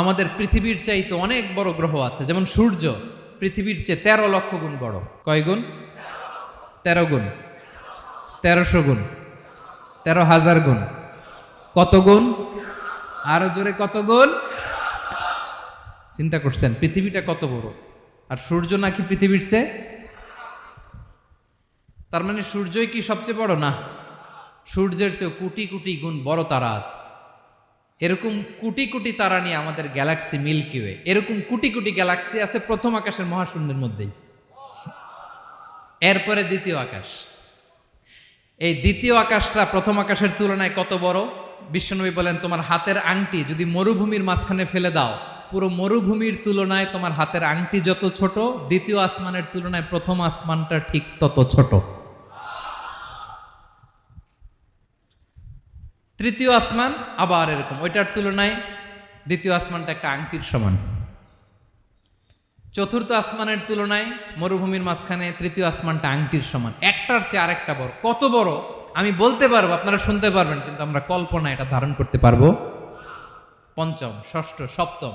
আমাদের পৃথিবীর চাইতে অনেক বড় গ্রহ আছে, যেমন সূর্য পৃথিবীর চেয়ে 13 লক্ষ গুণ বড়। কয় গুণ? 13 গুণ, 1300 গুণ, 13,000 গুণ। কত গুণ? আরো জোরে কত গুণ? চিন্তা করছেন পৃথিবীটা কত বড়, আর সূর্য নাকি পৃথিবীর চেয়ে? তার মানে সূর্যই কি সবচেয়ে বড়? না, সূর্যের চেয়ে কোটি কোটি গুণ বড় তারা আছে। এরকম কোটি কোটি তারা নিয়ে আমাদের গ্যালাক্সি মিল্কি ওয়ে। এরকম কোটি কোটি গ্যালাক্সি আছে প্রথম আকাশের মহাশূন্যের মধ্যেই। এরপরে দ্বিতীয় আকাশ। এই দ্বিতীয় আকাশটা প্রথম আকাশের তুলনায় কত বড়? বিশ্বনবী বলেন, তোমার হাতের আংটি যদি মরুভূমির মাঝখানে ফেলে দাও, পুরো মরুভূমির তুলনায় তোমার হাতের আংটি যত ছোট, দ্বিতীয় আসমানের তুলনায় প্রথম আসমানটা ঠিক তত ছোট। তৃতীয় আসমান আবার এরকম, ওইটার তুলনায় দ্বিতীয় আসমানটা একটা আংটির সমান। চতুর্থ আসমানের তুলনায় মরুভূমির মাঝখানে তৃতীয় আসমানটা আংটির সমান। একটার চেয়ে আরেকটা বড়। কত বড় আমি বলতে পারবো, আপনারা শুনতে পারবেন, কিন্তু আমরা কল্পনা এটা ধারণ করতে পারবো? পঞ্চম, ষষ্ঠ, সপ্তম,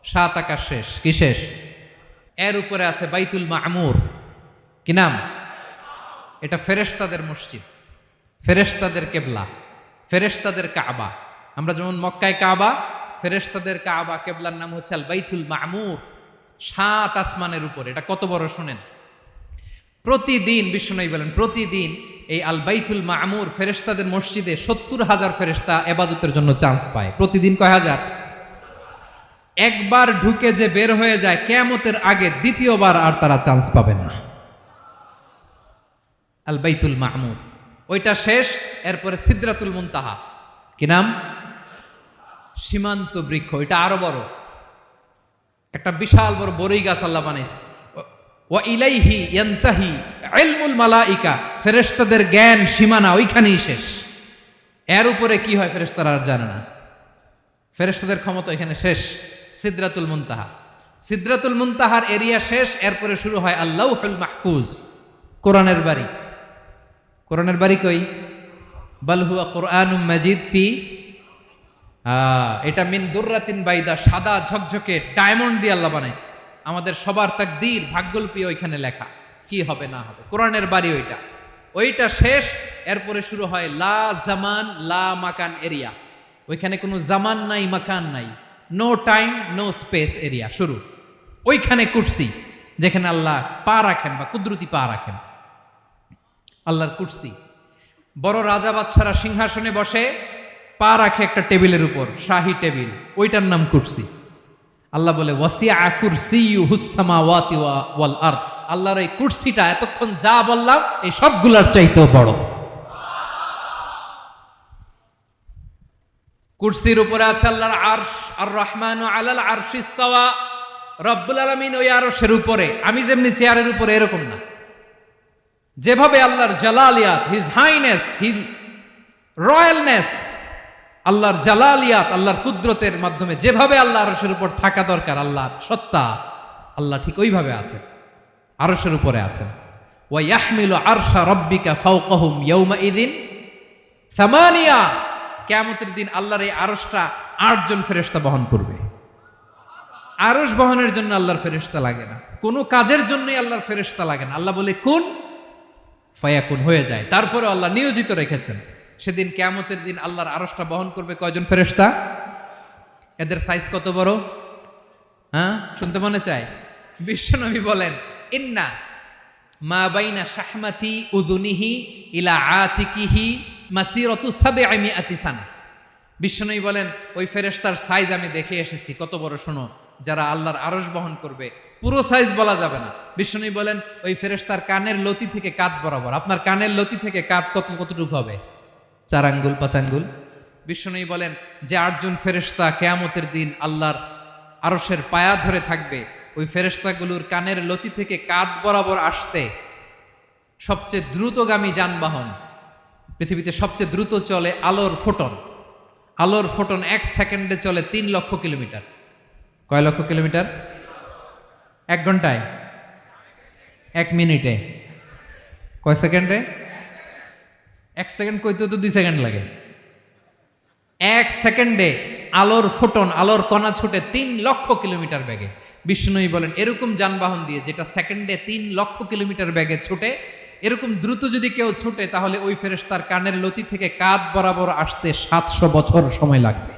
7 আকাশ শেষ। কি শেষ? এর উপরে আছে বাইতুল মামুর। কি নাম? এটা ফেরেশতাদের মসজিদ, ফেরেশতাদের কেবলা, ফেরেশতাদের কাবা। আমরা যেমন মক্কায় কাবা, ফেরেশতাদের কাবা কেবলার নাম হচ্ছে আল বাইতুল মামুর। 7 আসমানের উপরে। এটা কত বড় শোনেন। প্রতিদিন বিশ্বনবী বলেন, প্রতিদিন এই আল বাইতুল মামুর ফেরেশতাদের মসজিদে 70,000 ফেরেশতা ইবাদতের জন্য চান্স পায়। প্রতিদিন কয় হাজার? একবার ঢুকে যে বের হয়ে যায় কিয়ামতের আগে, দ্বিতীয়বার আর তারা চান্স পাবে না। আল বাইতুল মামুর ওইটা শেষ। এরপরে সিদরাতুল মুনতাহা। কি নাম? সীমান্ত বৃক্ষ। এটা আরো বড়, একটা বিশাল বড় বড়ই গাছ আল্লাহ বানাইছে। ওয়া ইলাইহি ইয়ানতাহি ইলমুল মালাইকা, ফেরেশতাদের জ্ঞান সীমানা ওইখানেই শেষ। এর উপরে কি হয় ফেরেশতারা আর জানে না। ফেরেশতাদের ক্ষমতা এখানে শেষ। সিদরাতুল মুনতাহা, সিদরাতুল মুনতাহার এরিয়া শেষ। এরপরে শুরু হয় আল্লাহুল মাহফুজ, কোরআনের বাড়ি। কোরআনের বাড়ি কই? বাল হুয়া কুরআনুম মাজিদ ফি, এটা মিন দুররাতিন বাইদা, সাদা ঝকঝকে ডায়মন্ড দিয়ে আল্লাহ বানাইছে। আমাদের সবার তাকদীর, ভাগ্যলিপি ওইখানে লেখা, কি হবে না হবে। কোরআনের বাড়ি ওইটা। ওইটা শেষ। এরপরে শুরু হয় লা জামান লা মাকান এরিয়া। ওইখানে কোনো জামান নাই, মাকান নাই, no time no space area শুরু। ওইখানে কুরসি, যেখানে আল্লাহ পা রাখেন বা কুদরতি পা রাখেন, আল্লাহর কুরসি। বড় রাজা বাদশারা সিংহাসনে বসে, পা রাখে একটা টেবিলের উপর, শাহী টেবিল, ওইটার নাম কুরসি। আল্লাহ বলে ওয়াসিআ কুরসিয়ুহুস সামাওয়াতি ওয়াল আরদ। আল্লাহর এই কুরসিটা এতক্ষণ যা বললাম এই সবগুলার চাইতেও বড়। কুরসির উপরে আছে আল্লাহর আরশ। আর রহমানু আলাল আরশি ইস্তাওয়া। রব্বুল আলামিন ওই আরশের উপরে। আমি যেমনি চেয়ারের উপরে এরকম না। যেভাবে আল্লাহর জালালিয়াত, হিজ হাইনেস, হিজ রয়্যালনেস, আল্লাহর জালালিয়াত, আল্লাহর কুদরতের মাধ্যমে যেভাবে আল্লাহ আরশের উপর থাকা দরকার, আল্লাহর সত্তা, আল্লাহ ঠিক ওইভাবে আছেন, আরশের উপরে আছেন। ওয়া ইয়াহমিলু আরশা রাব্বিকা ফাওকাহুম ইয়াউমাইযিন সামানিয়া। কিয়ামতের দিন আল্লাহর এই আরশটা 8 জন ফেরেশতা বহন করবে। আরশ বহনের জন্য আল্লাহর ফেরেশতা লাগে না, কোনো কাজের জন্যই আল্লাহর ফেরেশতা লাগে না। আল্লাহ বলে কুন ফায়াকুন, হয়ে যায়। তারপরে আল্লাহ নিয়োজিত রেখেছেন। সেদিন কিয়ামতের দিন আল্লাহর আরশটা বহন করবে কয়জন ফেরেশতা? এদের সাইজ কত বড়? হ্যাঁ, শুনতে মনে চায়? বিশ্বনবী বলেন, ইন্না মা বাইনা শাহমাতি উযুনিহি ইলা আতিকিহি মাসিরাতু 700 সানা। বিশ্বনবী বলেন, ওই ফেরেশতার সাইজ আমি দেখে এসেছি। কত বড় শোনো, যারা আল্লাহর আরশ বহন করবে। পুরো সাইজ বলা যাবে না। বিশ্বনবী বলেন, ওই ফেরেশতার কানের লতি থেকে কাঁধ বরাবর। আপনার কানের লতি থেকে কাঁধ কতটুকু হবে? 4 আঙ্গুল 5 আঙ্গুল। বিশ্বনবী বলেন, যে 8 জন ফেরেশতা কিয়ামতের দিন আল্লাহর আরশের পায়া ধরে থাকবে, ওই ফেরেশতাগুলোর কানের লতি থেকে কাঁধ বরাবর আসতে সবচেয়ে দ্রুতগামী যানবাহন, পৃথিবীতে সবচেয়ে দ্রুত চলে আলোর ফোটন। আলোর ফোটন 1 সেকেন্ডে চলে 3 লক্ষ কিলোমিটার। কয় লক্ষ কিলোমিটার? 1 ঘন্টায়? 1 মিনিটে? কয় সেকেন্ডে? 1 সেকেন্ড কইতে তো 2 সেকেন্ড লাগে। 1 সেকেন্ডে আলোর ফোটন, আলোর কণা ছুটে 3 লক্ষ কিলোমিটার বেগে। বিষ্ণুই বলেন এরকম যানবাহন দিয়ে যেটা সেকেন্ডে 3 লক্ষ কিলোমিটার বেগে ছুটে, এরকম দ্রুত যদি কেউ ছুটে তাহলে ওই ফেরেশতার কানের লতি থেকে কাঁধ বরাবর আসতে 700 বছর সময় লাগবে।